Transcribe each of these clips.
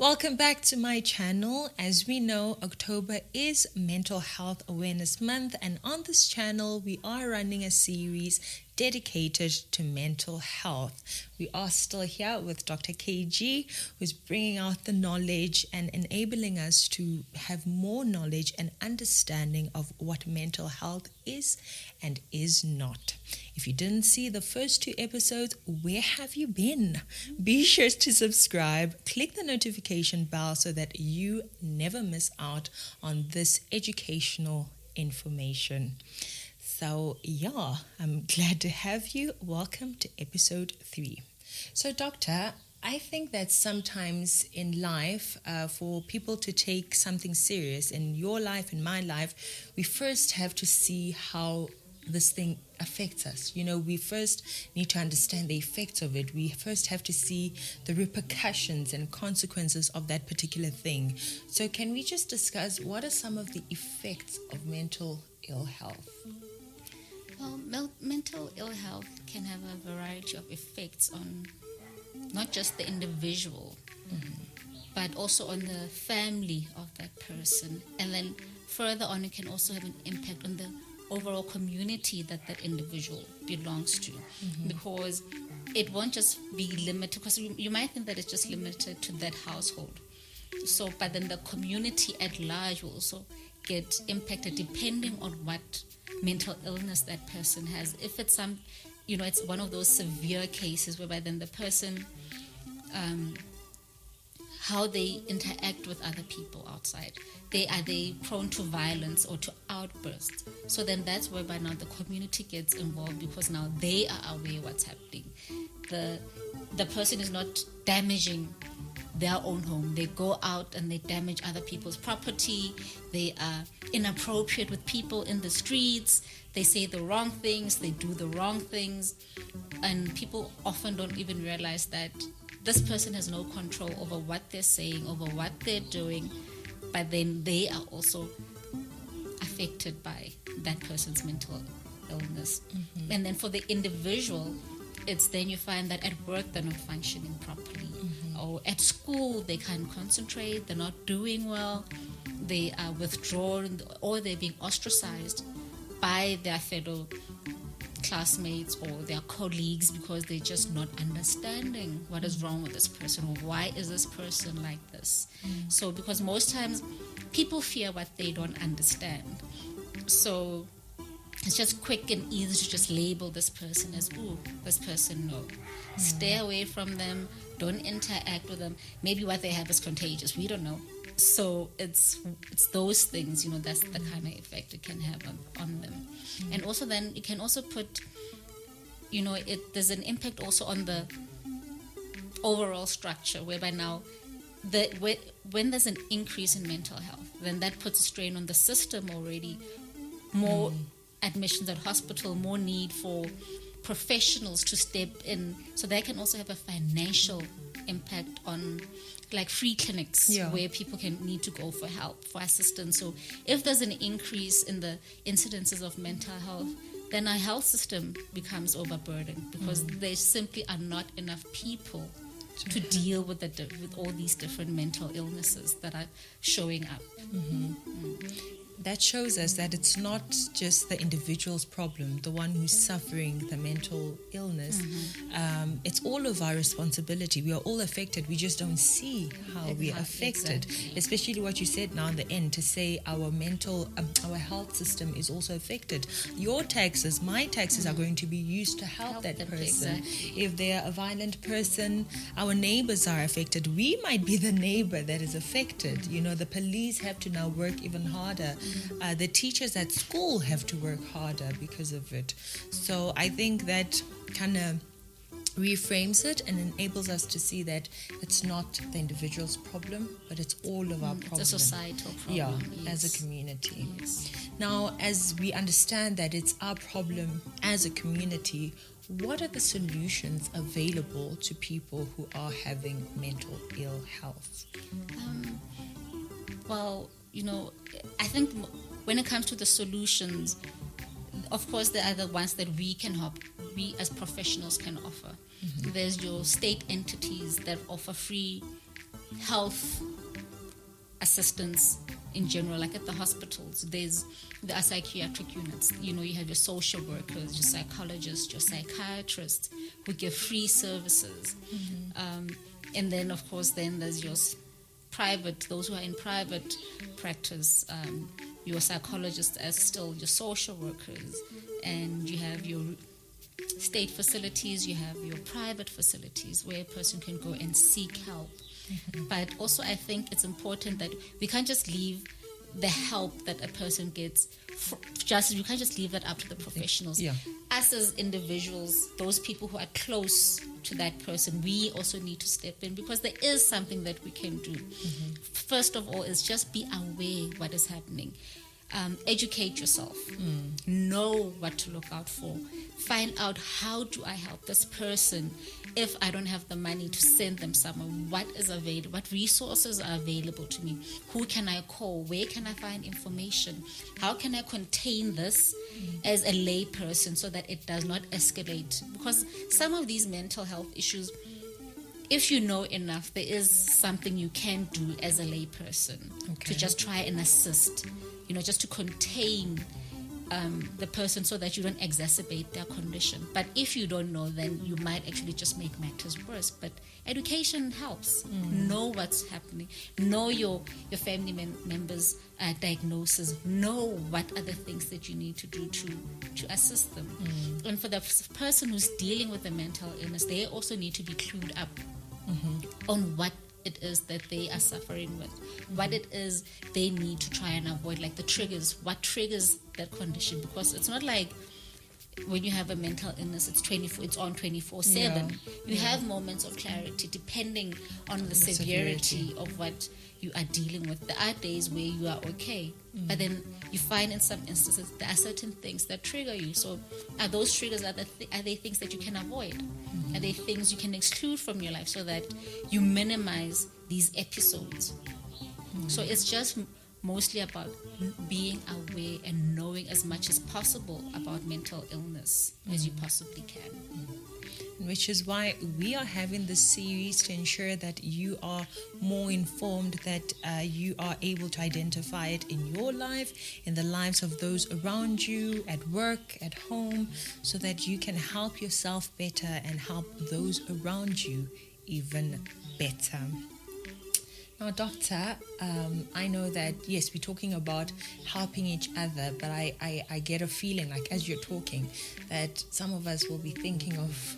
Welcome back to my channel. As we know, October is Mental Health Awareness Month, and on this channel we are running a series dedicated to mental health. We are still here with Dr. KG, who's bringing out the knowledge and enabling us to have more knowledge and understanding of what mental health is and is not. If you didn't see the first 2 episodes, where have you been? Be sure to subscribe, click the notification bell so that you never miss out on this educational information. So yeah, I'm glad to have you. Welcome to episode 3. So doctor, I think that sometimes in life, for people to take something serious in your life, in my life, we first have to see how this thing affects us. You know, we first need to understand the effects of it. We first have to see the repercussions and consequences of that particular thing. So can we just discuss what are some of the effects of mental ill health? Well, mental ill health can have a variety of effects on not just the individual, but also on the family of that person. And then further on, it can also have an impact on the overall community that that individual belongs to. Because it won't just be limited, because you might think that it's just limited to that household. So, but then the community at large will also get impacted depending on what mental illness that person has. If it's it's one of those severe cases whereby then the person, how they interact with other people outside, are they prone to violence or to outbursts? So then that's whereby now the community gets involved, because now they are aware what's happening. The person is not damaging their own home. They go out and they damage other people's property. They are inappropriate with people in the streets. They say the wrong things. They do the wrong things. And people often don't even realize that this person has no control over what they're saying, over what they're doing, but then they are also affected by that person's mental illness. And then for the individual, it's then you find that at work they're not functioning properly, or at school they can't concentrate, they're not doing well, they are withdrawn, or they're being ostracized by their fellow classmates or their colleagues because they're just not understanding what is wrong with this person, or why is this person like this. So because most times people fear what they don't understand, so it's just quick and easy to just label this person as, ooh, this person, no. Stay away from them, don't interact with them. Maybe what they have is contagious, we don't know. So it's those things, that's the kind of effect it can have on them. And also then it can also put, there's an impact also on the overall structure, whereby now when there's an increase in mental health, then that puts a strain on the system already. More admissions at hospital, more need for professionals to step in. So that can also have a financial impact on like free clinics where people can need to go for help, for assistance. So if there's an increase in the incidences of mental health, then our health system becomes overburdened, because there simply are not enough people to deal with with all these different mental illnesses that are showing up. That shows us that it's not just the individual's problem, the one who's suffering the mental illness. It's all of our responsibility. We are all affected. We just don't see how we are affected. Exactly. Especially what you said now in the end, to say our our health system is also affected. Your taxes, my taxes are going to be used to help that them, person. exactly. If they're a violent person, our neighbors are affected. We might be the neighbor that is affected. The police have to now work even harder. The teachers at school have to work harder because of it. So I think that kind of reframes it and enables us to see that it's not the individual's problem, but it's all of our problem. It's a societal problem. Yeah, yes. as a community. Yes. Now, as we understand that it's our problem as a community, what are the solutions available to people who are having mental ill health? Well, I think when it comes to the solutions, of course, there are the ones that we as professionals can offer. There's your state entities that offer free health assistance in general, like at the hospitals, there are psychiatric units. You have your social workers, your psychologists, your psychiatrists who give free services. And then, of course, then there's your those who are in private practice, your psychologists as still your social workers, and you have your state facilities, you have your private facilities where a person can go and seek help. But also I think it's important that we can't just leave the help that a person gets, you can't just leave that up to the professionals. Us as individuals, those people who are close to that person, we also need to step in, because there is something that we can do. First of all is just be aware what is happening. Educate yourself. Know what to look out for. Find out, how do I help this person if I don't have the money to send them somewhere? What is available? What resources are available to me? Who can I call? Where can I find information? How can I contain this as a lay person so that it does not escalate? Because some of these mental health issues, if you know enough, there is something you can do as a lay person to just try and assist, just to contain the person so that you don't exacerbate their condition. But if you don't know, then you might actually just make matters worse. But education helps. Know what's happening. Know your family members' diagnosis. Know what are the things that you need to do to assist them. And for the person who's dealing with a mental illness, they also need to be clued up on what it is that they are suffering with, what it is they need to try and avoid, like the triggers, what triggers that condition. Because it's not like when you have a mental illness, it's on 24/7. You have moments of clarity depending on the severity of what you are dealing with. There are days where you are okay, but then you find in some instances there are certain things that trigger you. So are those triggers, are they things that you can avoid? Are they things you can exclude from your life so that you minimize these episodes? So it's just mostly about being aware and knowing as much as possible about mental illness as you possibly can. Which is why we are having this series, to ensure that you are more informed, that you are able to identify it in your life, in the lives of those around you, at work, at home, so that you can help yourself better and help those around you even better. Now, Doctor, I know that, yes, we're talking about helping each other, but I get a feeling, like as you're talking, that some of us will be thinking of,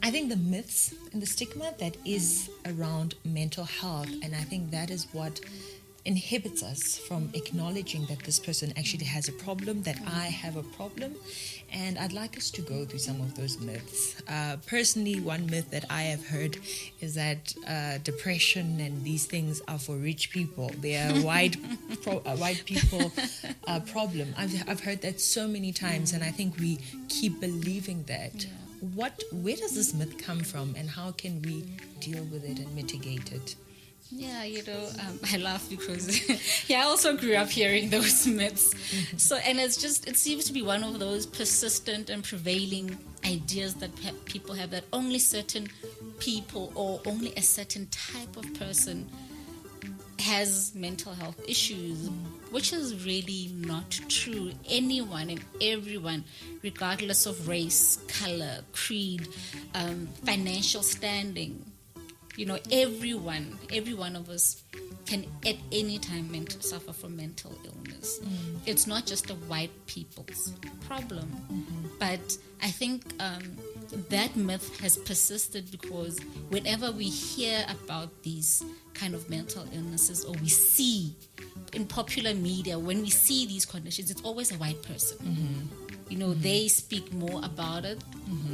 I think, the myths and the stigma that is around mental health. And I think that is what inhibits us from acknowledging that this person actually has a problem, that I have a problem. And I'd like us to go through some of those myths. Personally, one myth that I have heard is that depression and these things are for rich people. They are white people problem. I've heard that so many times, and I think we keep believing that. Where does this myth come from, and how can we deal with it and mitigate it? Yeah, I laugh because I also grew up hearing those myths. So, and it seems to be one of those persistent and prevailing ideas that people have, that only certain people or only a certain type of person has mental health issues, which is really not true. Anyone and everyone, regardless of race, color, creed, financial standing, every one of us can at any time suffer from mental illness. It's not just a white people's problem. But I think that myth has persisted because whenever we hear about these kind of mental illnesses, or we see in popular media, when we see these conditions, it's always a white person. They speak more about it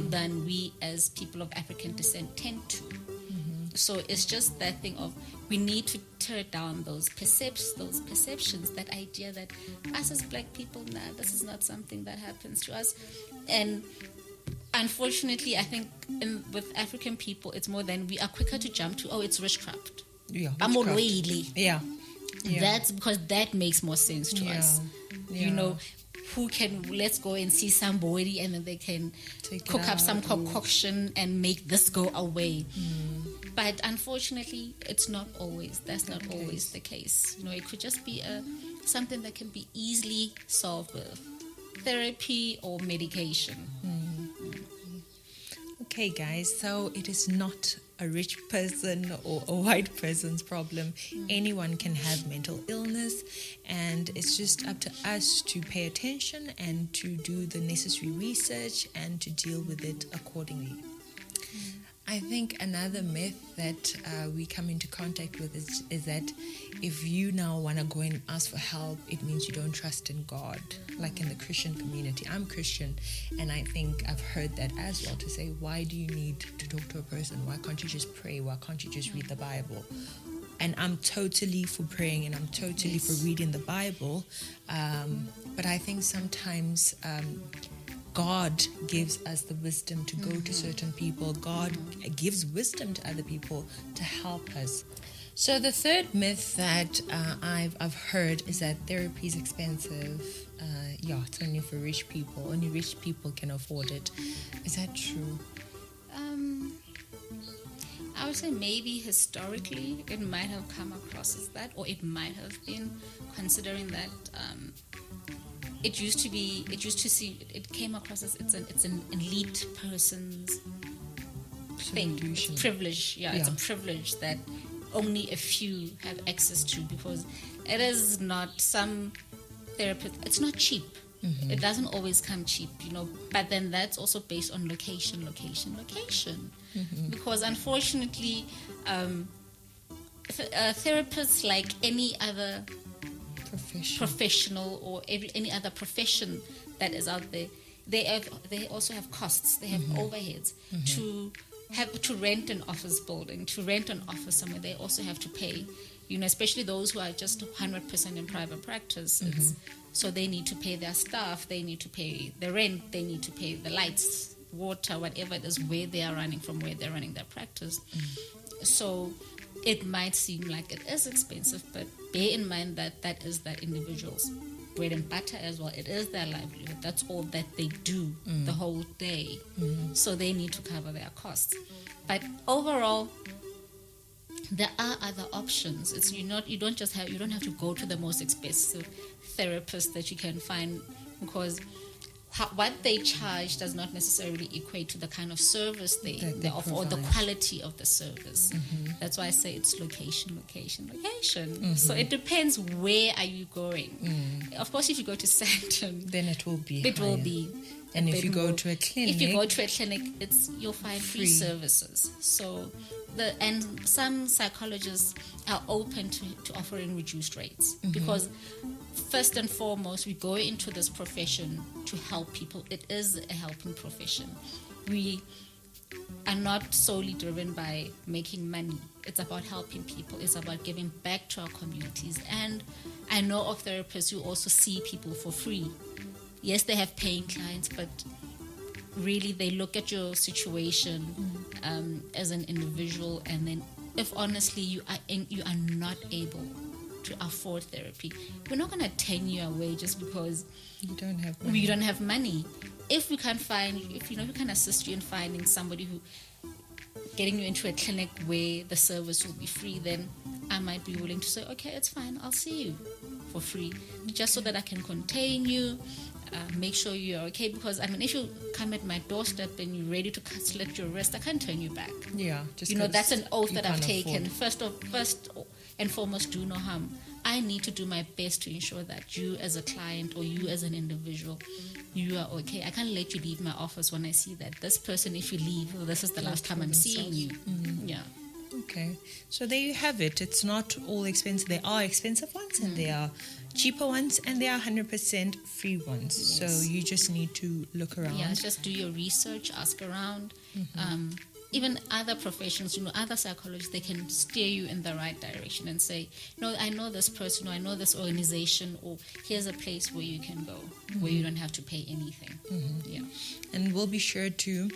than we as people of African descent tend to. So it's just that thing of, we need to tear down those perceptions, that idea that us as black people, this is not something that happens to us. And unfortunately, I think with African people, it's more than we are quicker to jump to, it's witchcraft. Yeah. That's because that makes more sense to us. Let's go and see somebody, and then they can cook up some concoction and make this go away. But unfortunately, it's not always. That's not always the case. It could just be something that can be easily solved with therapy or medication. Okay, guys, so it is not a rich person or a white person's problem. Anyone can have mental illness, and it's just up to us to pay attention and to do the necessary research and to deal with it accordingly. I think another myth that we come into contact with is that if you now want to go and ask for help, it means you don't trust in God, like in the Christian community. I'm Christian, and I think I've heard that as well, to say, why do you need to talk to a person? Why can't you just pray? Why can't you just read the Bible? And I'm totally for praying, and I'm totally for reading the Bible, but I think sometimes God gives us the wisdom to go to certain people. God gives wisdom to other people to help us. So the third myth that I've heard is that therapy is expensive. It's only for rich people. Only rich people can afford it. Is that true? I would say maybe historically it might have come across as that, or it might have been, considering that it came across as it's an elite person's thing. It's privilege. It's a privilege that only a few have access to, because it is not some therapist. It's not cheap. It doesn't always come cheap, but then that's also based on location. Because unfortunately, therapists, like any other professional or any other profession that is out there, they also have costs. They have overheads to rent an office building, to rent an office somewhere. They also have to pay, especially those who are just 100% in private practice. So they need to pay their staff, they need to pay the rent, they need to pay the lights, water, whatever it is, where they are running from, where they're running their practice. So it might seem like it is expensive, but bear in mind that is that individual's bread and butter as well. It is their livelihood. That's all that they do the whole day. So they need to cover their costs. But overall, there are other options. It's you don't have to go to the most expensive therapist that you can find, because what they charge does not necessarily equate to the kind of service they offer or the quality of the service. That's why I say it's location. So it depends, where are you going. Of course, if you go to Sandton, then it will be and if you go to a clinic, you'll find free services. So and some psychologists are open to offering reduced rates, because first and foremost, we go into this profession to help people. It is a helping profession. We are not solely driven by making money. It's about helping people. It's about giving back to our communities. And I know of therapists who also see people for free. Yes, they have paying clients, but really they look at your situation as an individual, and then if honestly you are not able to afford therapy, we're not going to turn you away just because you don't have money. If we can assist you in finding somebody who getting you into a clinic where the service will be free, then I might be willing to say, okay, it's fine, I'll see you for free, just so that I can contain you, make sure you're okay. Because if you come at my doorstep and you're ready to slit your wrist, I can't turn you back. That's an oath that I've taken. First and foremost, do no harm. I need to do my best to ensure that you as a client or you as an individual, you are okay. I can't let you leave my office when I see that this person, if you leave, this is the last time I'm seeing you. Okay, so there you have it. It's not all expensive. There are expensive ones and there are cheaper ones, and there are 100% free ones. Yes. So you just need to look around. Just do your research, ask around. Even other professions, other psychologists, they can steer you in the right direction and say, no, I know this person, or I know this organization, or here's a place where you can go, where you don't have to pay anything. And we'll be sure to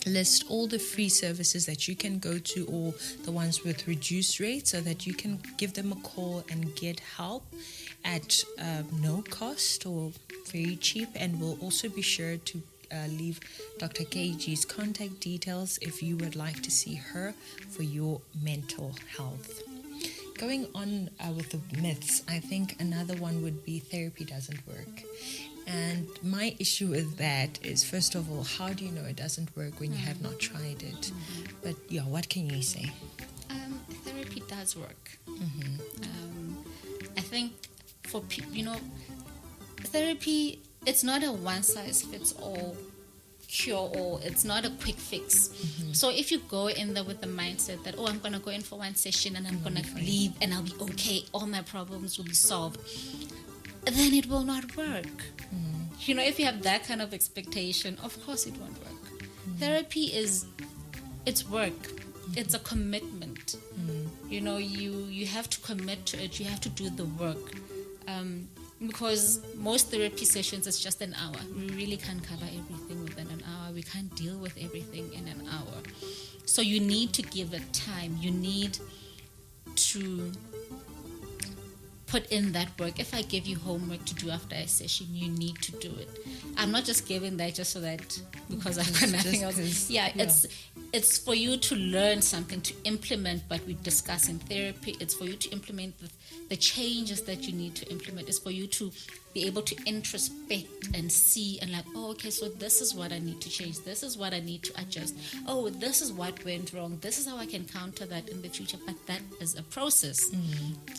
list all the free services that you can go to, or the ones with reduced rates, so that you can give them a call and get help at no cost or very cheap. And we'll also be sure to leave Dr. KG's contact details if you would like to see her for your mental health. Going on with the myths, I think another one would be therapy doesn't work. And my issue with that is, first of all, how do you know it doesn't work when you have not tried it? But yeah, what can you say? Therapy does work. I think for people, therapy, it's not a one-size-fits-all cure-all. It's not a quick fix. So if you go in there with the mindset that, I'm going to go in for one session and I'm going to leave and I'll be okay, all my problems will be solved, then it will not work. If you have that kind of expectation, of course it won't work. Therapy it's work. It's a commitment. You have to commit to it. You have to do the work. Because most therapy sessions is just an hour. We really can't cover everything within an hour. We can't deal with everything in an hour. So you need to give it time. You need to put in that work. If I give you homework to do after a session, you need to do it. I'm not just giving that just so that because I've got nothing else. It's for you to learn something, to implement what we discuss in therapy. It's for you to implement the changes that you need to implement. It's for you to be able to introspect and see and okay, so this is what I need to change. This is what I need to adjust. This is what went wrong. This is how I can counter that in the future. But that is a process.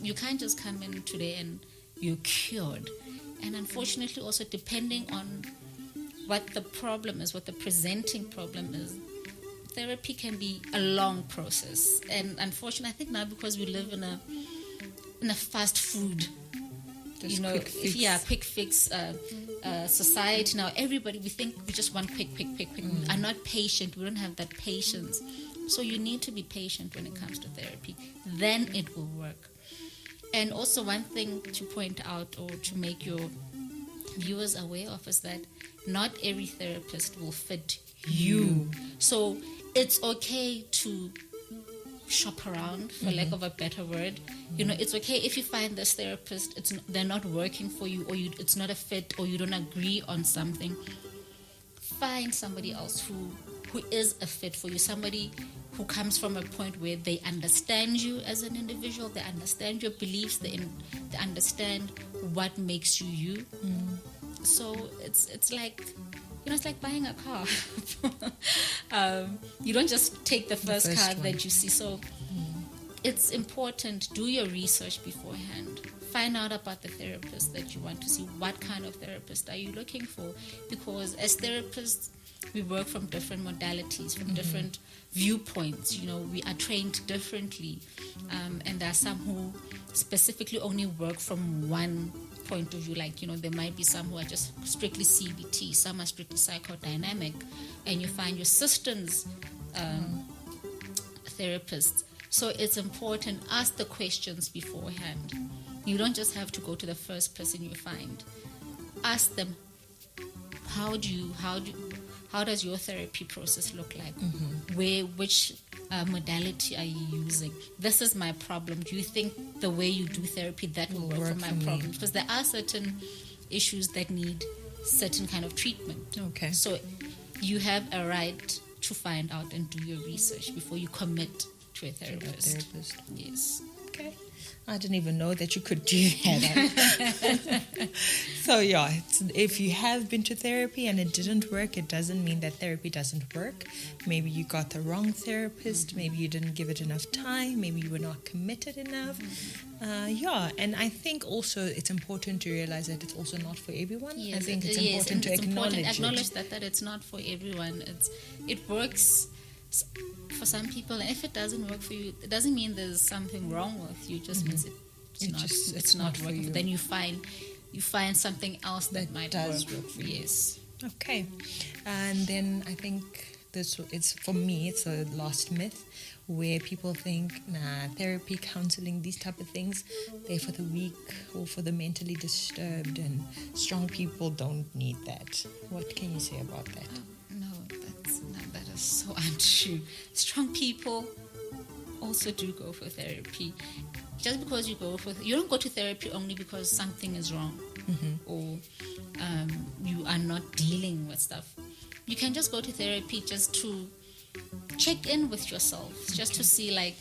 You can't just come in today and you're cured. And unfortunately also, depending on what the problem is, what the presenting problem is, therapy can be a long process. And unfortunately, I think now because we live in a fast food, quick fix society now, everybody, we think we just want quick. We are not patient. We don't have that patience. So you need to be patient when it comes to therapy. Then it will work. And also one thing to point out or to make your viewers aware of is that not every therapist will fit you. So it's okay to shop around, for lack of a better word. It's okay if you find this therapist, they're not working for you, or it's not a fit, or you don't agree on something. Find somebody else who is a fit for you, somebody who comes from a point where they understand you as an individual, they understand your beliefs, they understand what makes you you. So it's like, it's like buying a car. You don't just take the first car that you see. So it's important, do your research beforehand. Find out about the therapist that you want to see. What kind of therapist are you looking for? Because as therapists, we work from different modalities, from different viewpoints. We are trained differently. And there are some who specifically only work from one point of view. There might be some who are just strictly CBT, some are strictly psychodynamic, and you find your systems therapists. So it's important, ask the questions beforehand. You don't just have to go to the first person you find. Ask them, how does your therapy process look like? Which modality are you using? This is my problem. Do you think the way you do therapy, that will work for my problem? Because there are certain issues that need certain kind of treatment. Okay. So you have a right to find out and do your research before you commit to a therapist. Yes. Okay. I didn't even know that you could do that. So if you have been to therapy and it didn't work, it doesn't mean that therapy doesn't work. Maybe you got the wrong therapist. Maybe you didn't give it enough time. Maybe you were not committed enough. And I think also it's important to realize that it's also not for everyone. Yes, I think it's important to acknowledge that it's not for everyone. It works for some people, and if it doesn't work for you, it doesn't mean there's something wrong with you. It just means it's not working. You. Then you find something else that might work for you. Yes. Okay, and then I think it's a last myth where people think, therapy, counselling, these type of things, they're for the weak or for the mentally disturbed, and strong people don't need that. What can you say about that? That is so untrue. Strong people also do go for therapy. Just because you don't go to therapy only because something is wrong or you are not dealing with stuff. you can just go to therapy just to check in with yourself, just to see, like,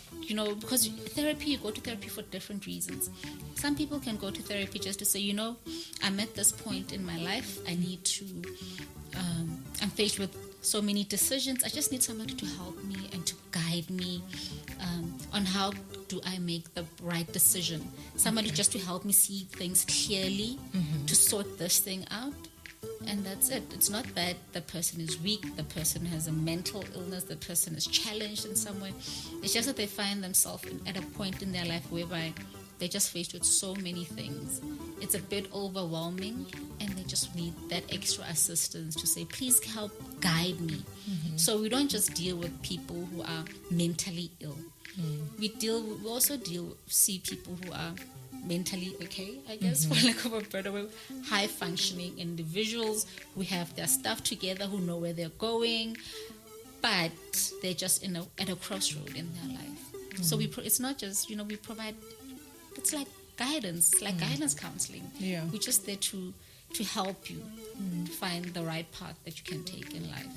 because you go to therapy for different reasons. Some people can go to therapy just to say, I'm at this point in my life, I need to, I'm faced with so many decisions, I just need somebody to help me and to guide me on how do I make the right decision. Somebody just to help me see things clearly, to sort this thing out. And that's it. It's not that the person is weak, the person has a mental illness, the person is challenged in some way. It's just that they find themselves at a point in their life whereby they're just faced with so many things. It's a bit overwhelming, and they just need that extra assistance to say, please help guide me. So we don't just deal with people who are mentally ill. We also see people who are mentally okay, I guess, for lack of a better word, high functioning individuals who have their stuff together, who know where they're going, but they're just at a crossroad in their life. So it's not just, we provide, it's like guidance, guidance counseling. Yeah. We're just there to help you find the right path that you can take in life.